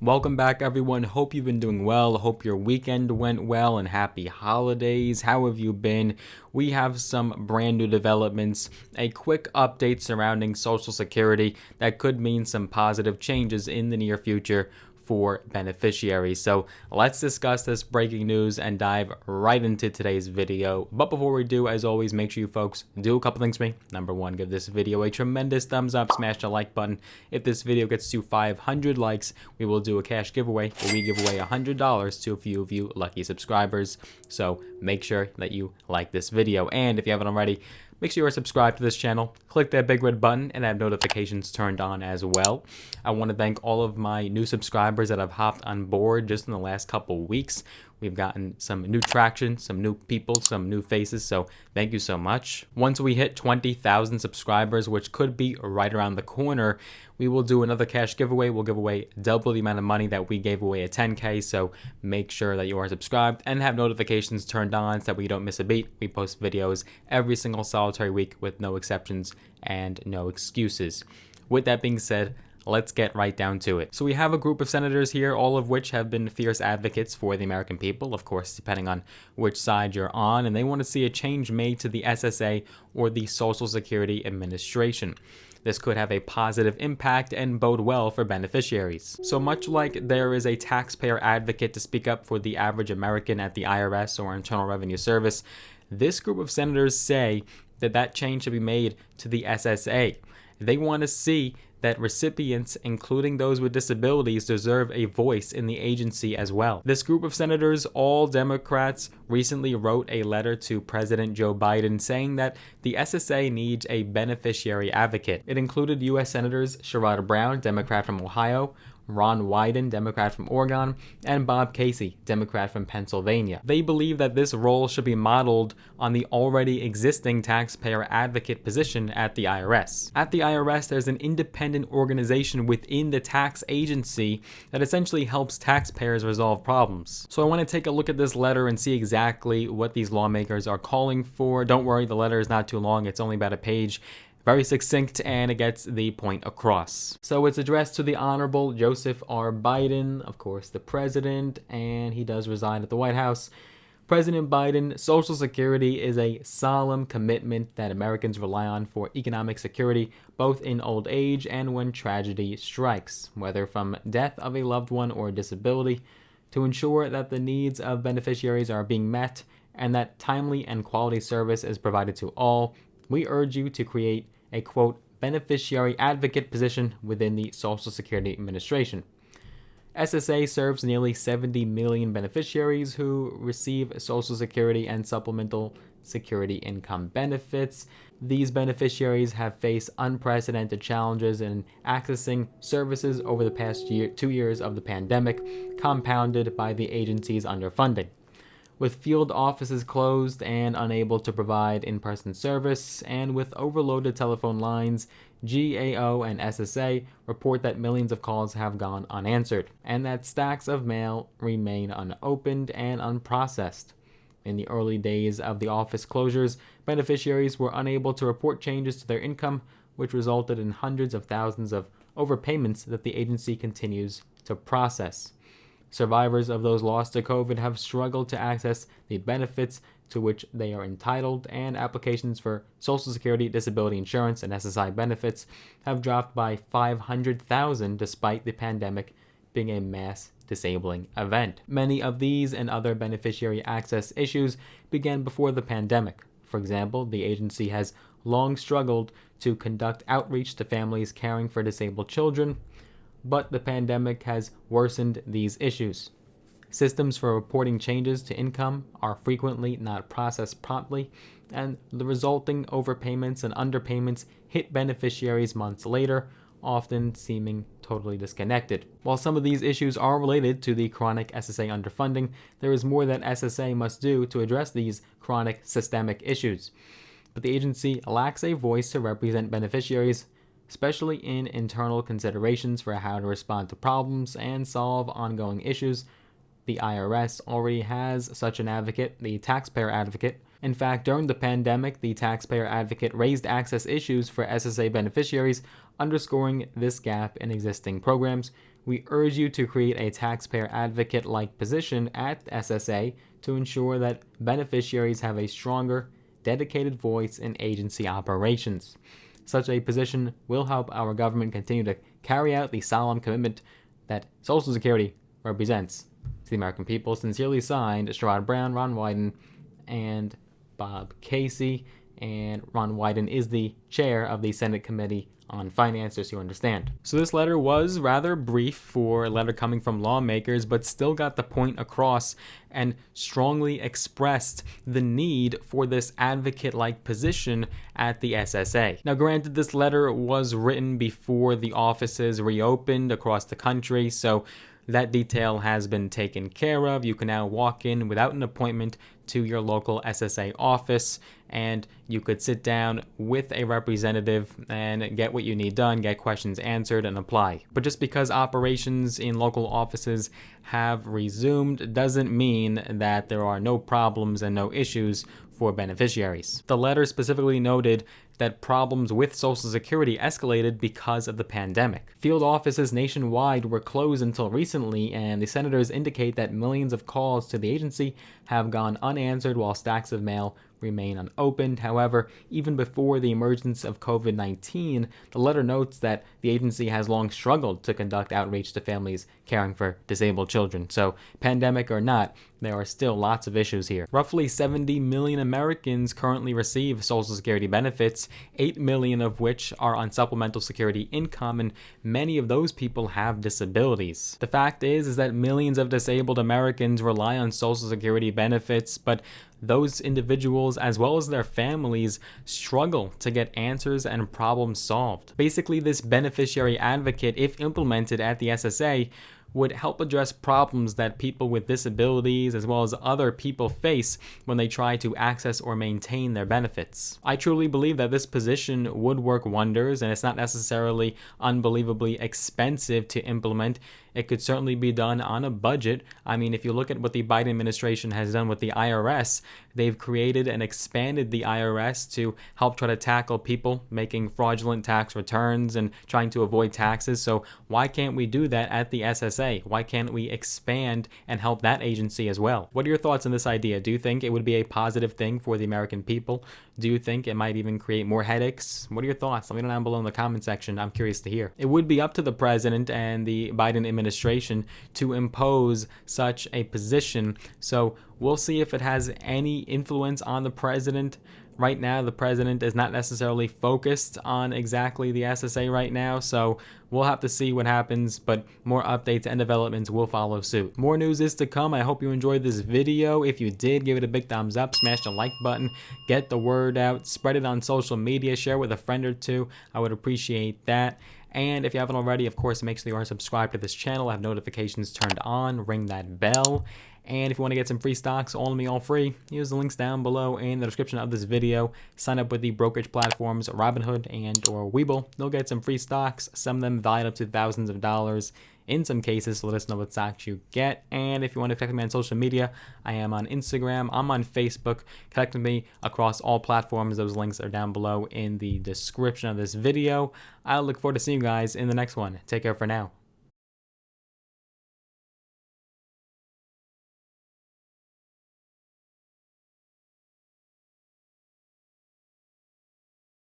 Welcome back, everyone. Hope you've been doing well. Hope your weekend went well and happy holidays. How have you been? We have some brand new developments, a quick update surrounding Social Security that could mean some positive changes in the near future for beneficiaries. So let's discuss this breaking news and dive right into today's video. But before we do, as always, make sure you folks do a couple things for me. Number one, give this video a tremendous thumbs up, smash the like button. If this video gets to 500 likes, we will do a cash giveaway where we give away $100 to a few of you lucky subscribers. So make sure that you like this video. And if you haven't already, make sure you are subscribed to this channel, click that big red button, and have notifications turned on as well. I want to thank all of my new subscribers that have hopped on board just in the last couple weeks. We've gotten some new traction, some new people, some new faces, so thank you so much. Once we hit 20,000 subscribers, which could be right around the corner, we will do another cash giveaway. We'll give away double the amount of money that we gave away at 10K, so make sure that you are subscribed and have notifications turned on so that we don't miss a beat. We post videos every single solitary week with no exceptions and no excuses. With that being said, let's get right down to it. So we have a group of senators here, all of which have been fierce advocates for the American people, of course, depending on which side you're on, and they want to see a change made to the SSA or the Social Security Administration. This could have a positive impact and bode well for beneficiaries. So much like there is a taxpayer advocate to speak up for the average American at the IRS or Internal Revenue Service, this group of senators say that that change should be made to the SSA. They want to see that recipients, including those with disabilities, deserve a voice in the agency as well. This group of senators, all Democrats, recently wrote a letter to President Joe Biden saying that the SSA needs a beneficiary advocate. It included U.S. Senators Sherrod Brown, Democrat from Ohio, Ron Wyden, Democrat from Oregon, and Bob Casey, Democrat from Pennsylvania. They believe that this role should be modeled on the already existing taxpayer advocate position at the IRS. At the IRS, there's an independent organization within the tax agency that essentially helps taxpayers resolve problems. So I want to take a look at this letter and see exactly what these lawmakers are calling for. Don't worry, the letter is not too long. It's only about a page. Very succinct, and it gets the point across. So it's addressed to the Honorable Joseph R. Biden, of course, the president, and he does reside at the White House. President Biden, Social Security is a solemn commitment that Americans rely on for economic security, both in old age and when tragedy strikes, whether from death of a loved one or disability, to ensure that the needs of beneficiaries are being met and that timely and quality service is provided to all. We urge you to create a, quote, beneficiary advocate position within the Social Security Administration. SSA serves nearly 70 million beneficiaries who receive Social Security and Supplemental Security income benefits. These beneficiaries have faced unprecedented challenges in accessing services over the past 2 years of the pandemic, compounded by the agency's underfunding. With field offices closed and unable to provide in-person service, and with overloaded telephone lines, GAO and SSA report that millions of calls have gone unanswered, and that stacks of mail remain unopened and unprocessed. In the early days of the office closures, beneficiaries were unable to report changes to their income, which resulted in hundreds of thousands of overpayments that the agency continues to process. Survivors of those lost to COVID have struggled to access the benefits to which they are entitled, and applications for Social Security, disability insurance, and SSI benefits have dropped by 500,000 despite the pandemic being a mass disabling event. Many of these and other beneficiary access issues began before the pandemic. For example, the agency has long struggled to conduct outreach to families caring for disabled children, but the pandemic has worsened these issues. Systems for reporting changes to income are frequently not processed promptly, and the resulting overpayments and underpayments hit beneficiaries months later, often seeming totally disconnected. While some of these issues are related to the chronic SSA underfunding, there is more that SSA must do to address these chronic systemic issues. But the agency lacks a voice to represent beneficiaries, especially in internal considerations for how to respond to problems and solve ongoing issues. The IRS already has such an advocate, the taxpayer advocate. In fact, during the pandemic, the taxpayer advocate raised access issues for SSA beneficiaries, underscoring this gap in existing programs, We urge you to create a taxpayer advocate-like position at SSA to ensure that beneficiaries have a stronger, dedicated voice in agency operations. Such a position will help our government continue to carry out the solemn commitment that Social Security represents to the American people. Sincerely signed, Sherrod Brown, Ron Wyden, and Bob Casey. And Ron Wyden is the chair of the Senate Committee on Finance, just so you understand. So this letter was rather brief for a letter coming from lawmakers, but still got the point across and strongly expressed the need for this advocate-like position at the SSA. Now, granted, this letter was written before the offices reopened across the country, so that detail has been taken care of. You can now walk in without an appointment to your local SSA office, and you could sit down with a representative and get what you need done, get questions answered, and apply. But just because operations in local offices have resumed doesn't mean that there are no problems and no issues for beneficiaries. The letter specifically noted that problems with Social Security escalated because of the pandemic. Field offices nationwide were closed until recently, and the senators indicate that millions of calls to the agency have gone unanswered while stacks of mail remain unopened. However, even before the emergence of COVID-19, the letter notes that the agency has long struggled to conduct outreach to families caring for disabled children. So, pandemic or not, there are still lots of issues here. Roughly 70 million Americans currently receive Social Security benefits, 8 million of which are on supplemental security income, and many of those people have disabilities. The fact is that millions of disabled Americans rely on Social Security benefits, but those individuals, as well as their families, struggle to get answers and problems solved. Basically, this beneficiary advocate, if implemented at the SSA, would help address problems that people with disabilities as well as other people face when they try to access or maintain their benefits. I truly believe that this position would work wonders, and it's not necessarily unbelievably expensive to implement. It could certainly be done on a budget. I mean, if you look at what the Biden administration has done with the IRS, they've created and expanded the IRS to help try to tackle people making fraudulent tax returns and trying to avoid taxes. So why can't we do that at the SSA? Why can't we expand and help that agency as well? What are your thoughts on this idea? Do you think it would be a positive thing for the American people? Do you think it might even create more headaches? What are your thoughts? Let me know down below in the comment section. I'm curious to hear. It would be up to the president and the Biden administration to impose such a position. So we'll see if it has any influence on the president. Right now, the president is not necessarily focused on exactly the SSA right now, so we'll have to see what happens, but more updates and developments will follow suit. More news is to come. I hope you enjoyed this video. If you did, give it a big thumbs up, smash the like button, get the word out, spread it on social media, share with a friend or two. I would appreciate that. And if you haven't already, of course, make sure you are subscribed to this channel, have notifications turned on, ring that bell. And if you want to get some free stocks, all me, all free, use the links down below in the description of this video. Sign up with the brokerage platforms Robinhood and or Webull. You'll get some free stocks, some of them valued up to thousands of dollars in some cases, so let us know what stocks you get. And if you want to connect with me on social media, I am on Instagram, I'm on Facebook. Connect with me across all platforms. Those links are down below in the description of this video. I look forward to seeing you guys in the next one. Take care for now.